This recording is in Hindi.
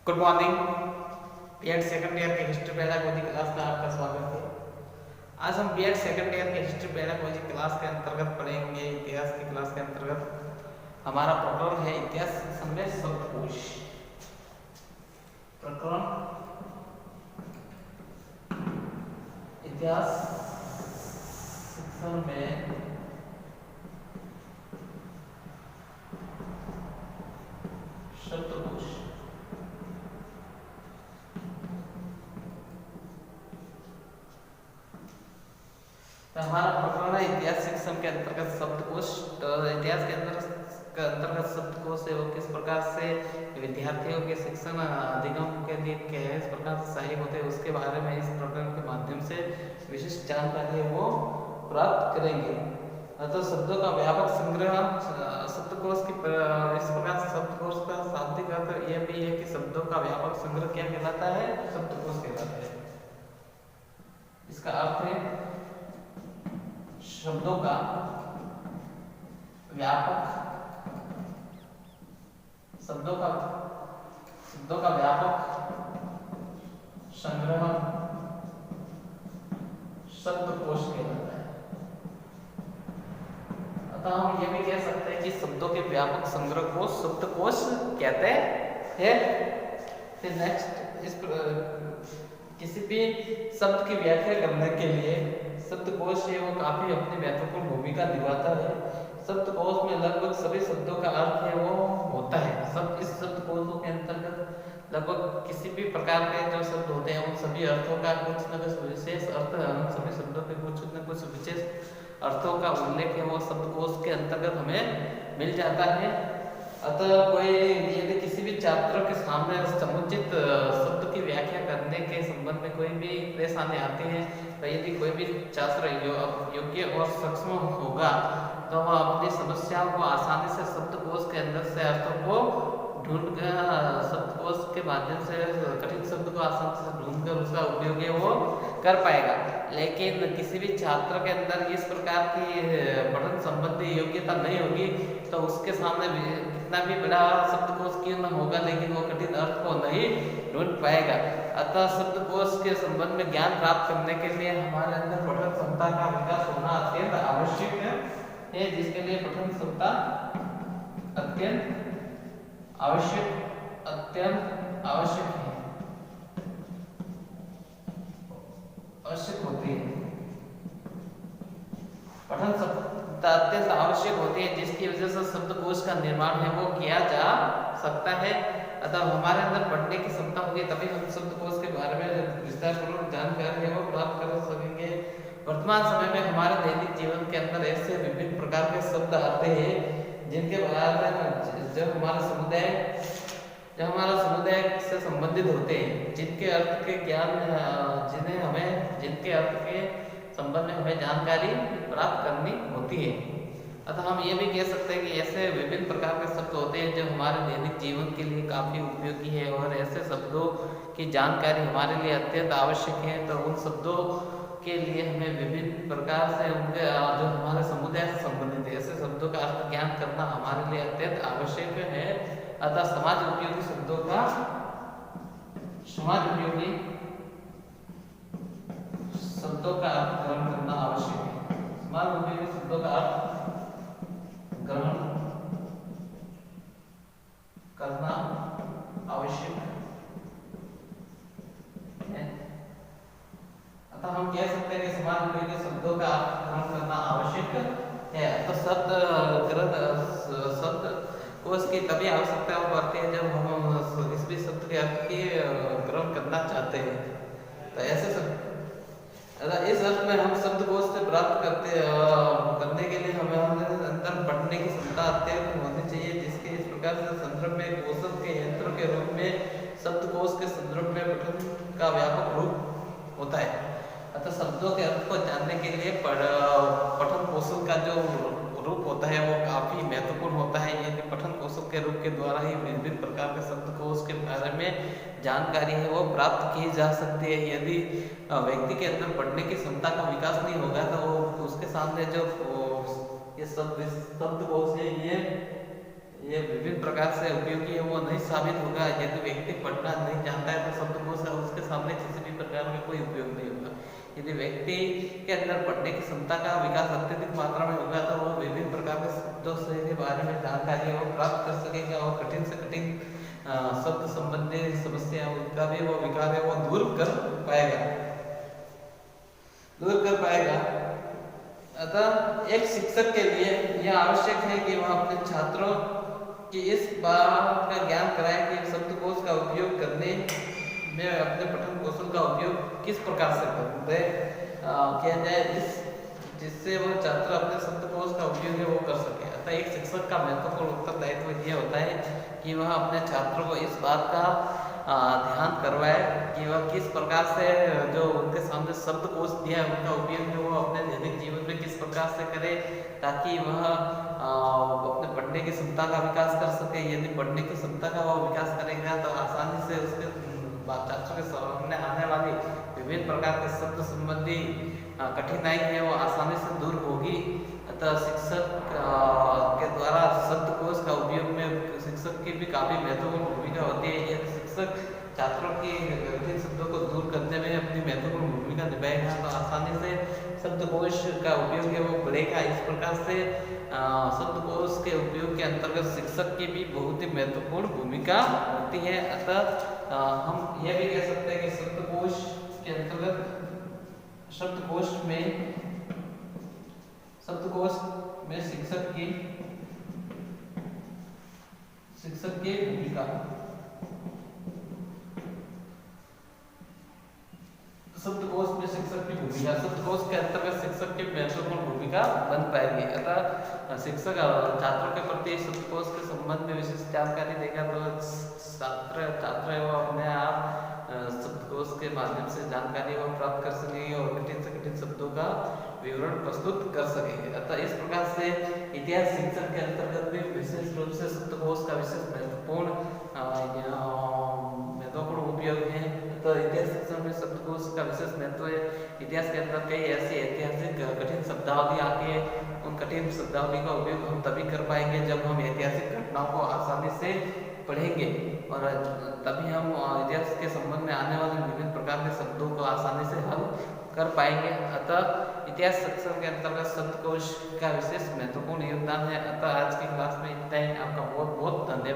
Good morning. BEd second year के हिस्ट्री पेडागोजी क्लास में आपका स्वागत है। आज हम बीएड सेकंड ईयर के हिस्ट्री पेडागोजी क्लास के अंतर्गत पढ़ेंगे। इतिहास की क्लास के अंतर्गत हमारा प्रकरण है इतिहास सेक्शन में शब्दकोश। प्रकरण इतिहास सेक्शन में शब्दकोश। तो हमारा प्रकरण है इतिहास सेक्शन के अंतर्गत शब्दकोश। तो इतिहास के अंतर्गत शब्दकोश है वो किस प्रकार से विद्यार्थियों के शिक्षण अधिगम के लिए किस प्रकार से सहायक होते हैं उसके बारे में इस प्रकरण के माध्यम से विशिष्ट जानकारी है वो प्राप्त करेंगे। तो शब्दों का व्यापक संग्रह शब्दकोश की इस प्रकार से शब्दकोश का शाब्दिक अर्थ यह भी है कि शब्दों का व्यापक संग्रह क्या कहलाता है? शब्दकोश कहलाता है। इसका अर्थ है शब्दों का व्यापक संग्रह शब्दकोश कहलाता है। अतः हम ये भी कह सकते हैं कि शब्दों के व्यापक संग्रह को शब्दकोश कहते हैं। फिर नेक्स्ट इस किसी भी शब्द की व्याख्या करने के लिए शब्दकोश है वो काफी अपनी महत्वपूर्ण भूमिका निभाता है। शब्दकोश में लगभग सभी शब्दों का अर्थ है वो होता है। सब इस शब्दकोशों के अंतर्गत लगभग किसी भी प्रकार के जो शब्द होते हैं उन सभी अर्थों का कुछ न कुछ विशेष अर्थ, उन सभी शब्दों के कुछ न कुछ विशेष अर्थों का उल्लेख है वो शब्दकोश के अंतर्गत हमें मिल जाता है। अतः कोई यदि किसी भी छात्र के सामने समुचित शब्द की व्याख्या करने के संबंध में कोई भी परेशानी आती है तो यदि कोई भी छात्र योग्य और सक्षम होगा तो वह अपनी समस्याओं को आसानी से शब्दकोश के अंदर से अर्थों को ढूंढ शब्दकोश के माध्यम से कठिन शब्द को आसानी से ढूंढकर उसका उपयोग है वो कर पाएगा। लेकिन किसी भी छात्र के अंदर इस प्रकार की पठन संबंधी योग्यता नहीं होगी तो उसके सामने कितना भी बड़ा शब्दकोश क्यों न होगा लेकिन वो कठिन अर्थ को नहीं ढूंढ पाएगा। अतः शब्दकोश के संबंध में ज्ञान प्राप्त करने के लिए हमारे अंदर पठन क्षमता का विकास होना अत्यंत आवश्यक है, जिसके लिए पठन क्षमता अत्यंत आवश्यक होती है। पठन क्षमता अत्यंत आवश्यक होती है जिसकी वजह से शब्दकोश का निर्माण है वो किया जा सकता है। अतः हमारे अंदर पढ़ने की क्षमता होगी तभी हम शब्दकोश के बारे में विस्तारपूर्वक जानकारी है वो प्राप्त कर सकेंगे। वर्तमान समय में हमारे दैनिक जीवन के अंदर ऐसे विभिन्न प्रकार के शब्द आते हैं जिनके बारे में जब हमारा समुदाय से संबंधित होते हैं, जिनके अर्थ के ज्ञान जिनके अर्थ के संबंध में हमें जानकारी प्राप्त करनी होती है। अतः हम ये भी कह सकते हैं कि ऐसे विभिन्न प्रकार के शब्द होते हैं जो हमारे दैनिक जीवन के लिए काफ़ी उपयोगी है और ऐसे शब्दों की जानकारी हमारे लिए अत्यंत आवश्यक है। तो उन शब्दों के लिए हमें विभिन्न प्रकार से उनके जो हमारे समुदाय से संबंधित है ऐसे शब्दों का अर्थ ज्ञान करना हमारे लिए अत्यंत आवश्यक है। अतः समाज उपयोगी शब्दों का अर्थ ग्रहण करना आवश्यक है। समाज उपयोगी शब्दों का अर्थ ग्रहण करना आवश्यक है। अतः हम कह सकते हैं कि समाज उपयोगी शब्दों का अर्थ ग्रहण करना आवश्यक है। तो शब्द को इसकी तभी आवश्यकता पड़ती है जब हम इस भी शब्द के अर्थ की ग्रहण करना चाहते हैं। तो ऐसे इस अर्थ में हम शब्दकोश से प्राप्त करने के लिए हमें अंदर पढ़ने की क्षमता अत्यंत होनी चाहिए, जिसके इस प्रकार से संदर्भ में कौशल के यंत्र के रूप में शब्दकोश के संदर्भ में पठन का व्यापक रूप होता है। अतः शब्दों के अर्थ को जानने के लिए पठन कौशल का जो रूप होता है वो काफी महत्वपूर्ण होता है। यदि पठन कौशल के रूप के द्वारा ही विभिन्न प्रकार के शब्दकोश के बारे में जानकारी है वो प्राप्त की जा सकती है। यदि व्यक्ति के अंदर पढ़ने की क्षमता का विकास नहीं होगा तो वो उसके सामने जो ये शब्दकोश है ये ये विभिन्न प्रकार से उपयोगी है वो नहीं साबित होगा यदि व्यक्ति पढ़ना नहीं जानता है तो शब्दकोश का उसके सामने किसी भी प्रकार का कोई उपयोग नहीं होगा। यदि व्यक्ति के अंदर पढ़ने की क्षमता का विकास अत्यधिक मात्रा में होगा तो वो विभिन्न प्रकार के शब्दों से के बारे में जानकारी वो प्राप्त कर सकेगा और कठिन से कठिन शब्द संबंधी समस्या उनका भी वो विकार है वो दूर कर पाएगा। अतः एक शिक्षक के लिए यह आवश्यक है कि वह अपने छात्रों की इस बात का ज्ञान कराए कि शब्दकोश का उपयोग करने में अपने पठन कौशल का उपयोग किस प्रकार से किया जाए जिससे वह छात्र अपने शब्दकोश का उपयोग है वो कर सके। अतः एक शिक्षक का महत्वपूर्ण उत्तरदायित्व यह होता है कि वह अपने छात्रों को इस बात का ध्यान करवाए कि वह किस प्रकार से जो उनके सामने शब्दकोश दिया है उनका उपयोग है वो अपने दैनिक जीवन में किस प्रकार से करे ताकि वह अपने पढ़ने की क्षमता का विकास कर सके। यदि पढ़ने की क्षमता का वह विकास करेगा तो आसानी से उसके छात्रों के सामने आने वाली विभिन्न प्रकार के शब्द संबंधी कठिनाई है वो आसानी से दूर होगी। अतः शिक्षक के द्वारा शब्दकोश का उपयोग में शिक्षक की भी काफी महत्वपूर्ण भूमिका होती है। यदि शिक्षक छात्रों की कठिन शब्दों को दूर करने में अपनी महत्वपूर्ण भूमिका निभाएगा तो आसानी से शब्दकोश का उपयोग है वो बढ़ेगा। इस प्रकार से शब्दकोश के उपयोग के अंतर्गत शिक्षक की भी बहुत ही महत्वपूर्ण भूमिका होती है। अतः हम यह भी कह सकते हैं कि शब्दकोश के अंतर्गत शब्दकोश में शिक्षक की भूमिका शब्दकोश के अंतर्गत शिक्षक की महत्वपूर्ण भूमिका बन पाएगी। अतः शिक्षक छात्रों के प्रति शब्दकोश के संबंध में विशेष जानकारी देगा तो छात्र वो अपने आप शब्दकोश के माध्यम से जानकारी वो प्राप्त कर सकेंगे और कठिन से कठिन शब्दों का विवरण प्रस्तुत कर सकेंगे। अतः इस प्रकार से इतिहास शिक्षण के अंतर्गत भी विशेष रूप से शब्दकोश का विशेष महत्वपूर्ण उपयोग है। तो इतिहास शिक्षण में शब्दकोश का विशेष महत्व है। इतिहास के अंदर कई ऐसी ऐतिहासिक कठिन शब्दावली आती है, उन कठिन शब्दावली का उपयोग हम तभी कर पाएंगे जब हम ऐतिहासिक घटनाओं को आसानी से पढ़ेंगे और तभी हम इतिहास के संबंध में आने वाले विभिन्न प्रकार के शब्दों को आसानी से हल कर पाएंगे। अतः इतिहास शिक्षण के अंतर्गत शब्दकोश का विशेष महत्वपूर्ण योगदान है। अतः आज की क्लास में इतना ही। आपका बहुत बहुत धन्यवाद।